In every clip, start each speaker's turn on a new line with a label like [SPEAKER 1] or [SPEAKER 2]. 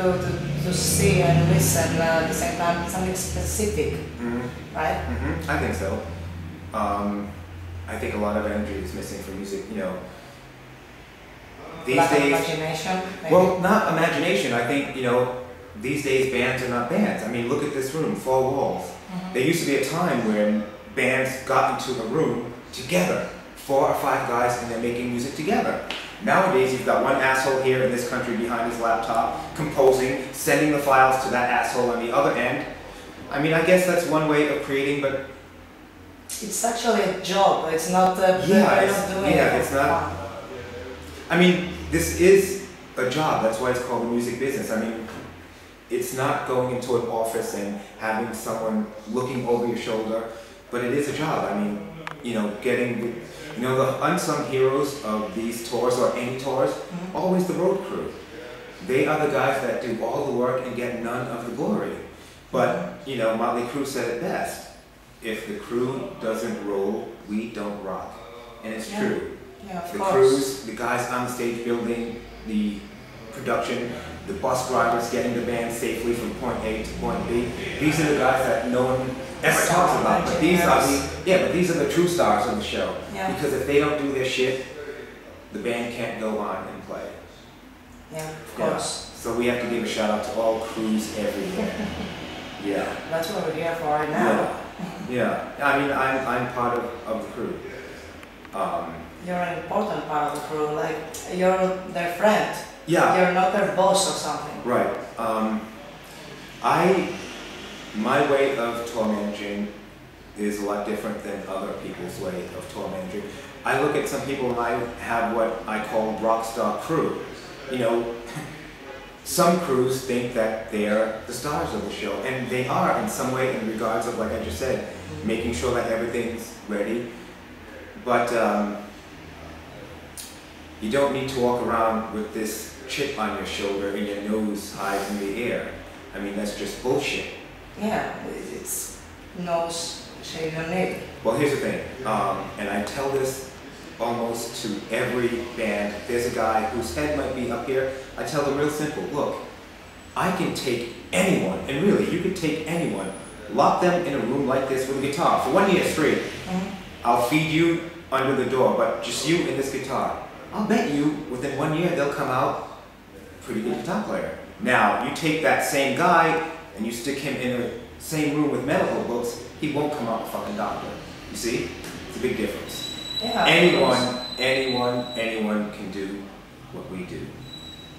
[SPEAKER 1] to see and listen at the same time, something specific, right?
[SPEAKER 2] I think so. I think a lot of energy is missing from music, you know. These days,
[SPEAKER 1] imagination, maybe?
[SPEAKER 2] well, not imagination. I think, you know, these days bands are not bands. I mean, look at this room, four walls. There used to be a time when bands got into a room together, 4 or 5 guys, and they're making music together. Nowadays, you've got one asshole here in this country behind his laptop, composing, sending the files to that asshole on the other end. I mean, I guess that's one way of creating, but
[SPEAKER 1] it's actually a job. It's not a
[SPEAKER 2] it's not. I mean, this is a job. That's why it's called the music business. I mean, it's not going into an office and having someone looking over your shoulder, but it is a job. I mean, you know, you know, the unsung heroes of these tours or any tours, always the road crew. They are the guys that do all the work and get none of the glory. But, you know, Motley Crue said it best. If the crew doesn't roll, we don't rock. And it's true.
[SPEAKER 1] Yeah, of
[SPEAKER 2] the
[SPEAKER 1] course.
[SPEAKER 2] crews, the guys on the stage building the production, the bus drivers getting the band safely from point A to point B. These are the guys that no one ever talks about. But these are but these are the true stars of the show.
[SPEAKER 1] Yeah.
[SPEAKER 2] Because if they don't do their shit, the band can't go on and play.
[SPEAKER 1] Yeah, of course.
[SPEAKER 2] So we have to give a shout out to all crews everywhere. Yeah.
[SPEAKER 1] That's what we're here for right now.
[SPEAKER 2] Yeah. I mean, I'm part of the crew.
[SPEAKER 1] You're an important part of the crew, like you're their friend.
[SPEAKER 2] Yeah.
[SPEAKER 1] You're not their boss or something.
[SPEAKER 2] Right. My way of tour managing is a lot different than other people's way of tour managing. I look at some people and I have what I call rock star crew. You know, some crews think that they're the stars of the show, and they are in some way in regards of, like I just said, making sure that everything's ready. But you don't need to walk around with this chip on your shoulder and your nose high in the air. I mean, that's just bullshit.
[SPEAKER 1] Yeah, it's nose shave your neck.
[SPEAKER 2] Well, here's the thing, and I tell this almost to every band. There's a guy whose head might be up here. I tell them real simple, look, I can take anyone, and really, you could take anyone, lock them in a room like this with a guitar for 1 year straight. I'll feed you under the door, but just you and this guitar. I'll bet you within 1 year they'll come out pretty good guitar player. Now, you take that same guy and you stick him in the same room with medical books, he won't come out a fucking doctor. You see? It's a big difference.
[SPEAKER 1] Yeah,
[SPEAKER 2] Anyone can do what we do.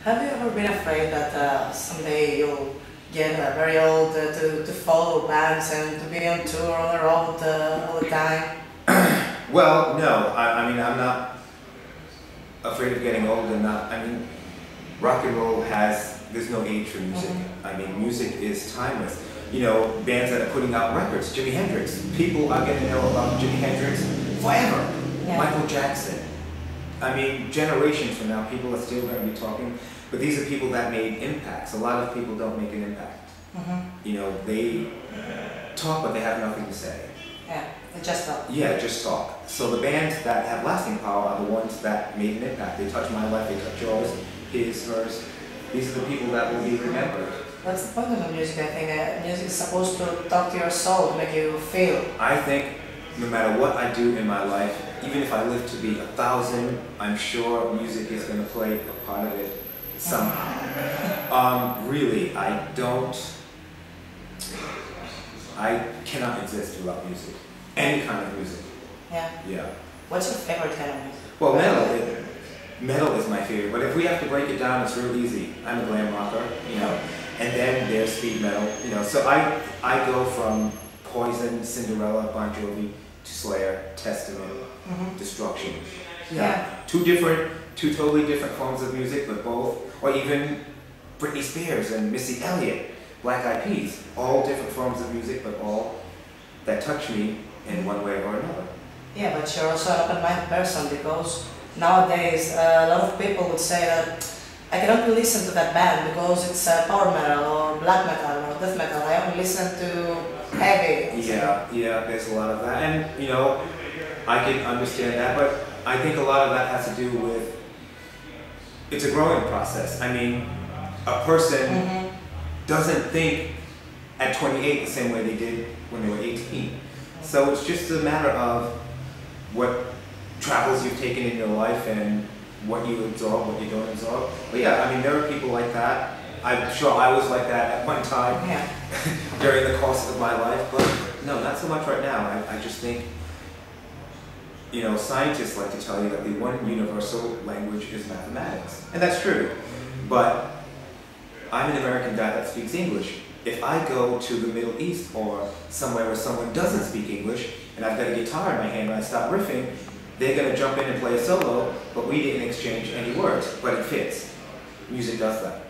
[SPEAKER 1] Have you ever been afraid that someday you'll get very old to follow bands and to be on tour on the road all the time?
[SPEAKER 2] Well, no. I mean, I'm not afraid of getting old and not. I mean, rock and roll there's no age for music. I mean, music is timeless. You know, bands that are putting out records, Jimi Hendrix. People are going to know about Jimi Hendrix forever.
[SPEAKER 1] Yeah.
[SPEAKER 2] Michael Jackson. I mean, generations from now, people are still going to be talking. But these are people that made impacts. A lot of people don't make an impact. You know, they talk, but they have nothing to say.
[SPEAKER 1] Yeah, they just talk.
[SPEAKER 2] Yeah, just talk. So the bands that have lasting power are the ones that made an impact. They touch my life, they touch yours, his, hers. These are the people that will be remembered.
[SPEAKER 1] That's the point of the music, I think. Music is supposed to talk to your soul, make you feel.
[SPEAKER 2] I think no matter what I do in my life, even if I live to be 1,000, I'm sure music is going to play a part of it somehow. Really, I cannot exist without music. Any kind of music.
[SPEAKER 1] Yeah.
[SPEAKER 2] Yeah.
[SPEAKER 1] What's your favorite kind of music?
[SPEAKER 2] Well, metal is my favorite, but if we have to break it down, it's real easy. I'm a glam rocker, you know, and then there's speed metal, you know. So I go from Poison, Cinderella, Bon Jovi, to Slayer, Testament, Destruction.
[SPEAKER 1] Yeah.
[SPEAKER 2] Two totally different forms of music, but both, or even Britney Spears and Missy Elliott, Black Eyed Peas, all different forms of music, but all that touch me in one way or another.
[SPEAKER 1] Yeah, but you're also an open-minded person, because nowadays a lot of people would say that I cannot listen to that band because it's power metal or black metal or death metal. I only listen to heavy.
[SPEAKER 2] Yeah, there's a lot of that, and you know, I can understand that, but I think a lot of that has to do with, it's a growing process. I mean, a person
[SPEAKER 1] Mm-hmm.
[SPEAKER 2] doesn't think at 28 the same way they did when they were 18. So it's just a matter of what travels you've taken in your life and what you absorb, what you don't absorb. But yeah, I mean, there are people like that. I'm sure I was like that at one time
[SPEAKER 1] Yeah.
[SPEAKER 2] during the course of my life, but no, not so much right now. I just think, you know, scientists like to tell you that the one universal language is mathematics. And that's true. But I'm an American guy that speaks English. If I go to the Middle East or somewhere where someone doesn't speak English and I've got a guitar in my hand and I start riffing, they're going to jump in and play a solo, but we didn't exchange any words, but it fits. Music does that.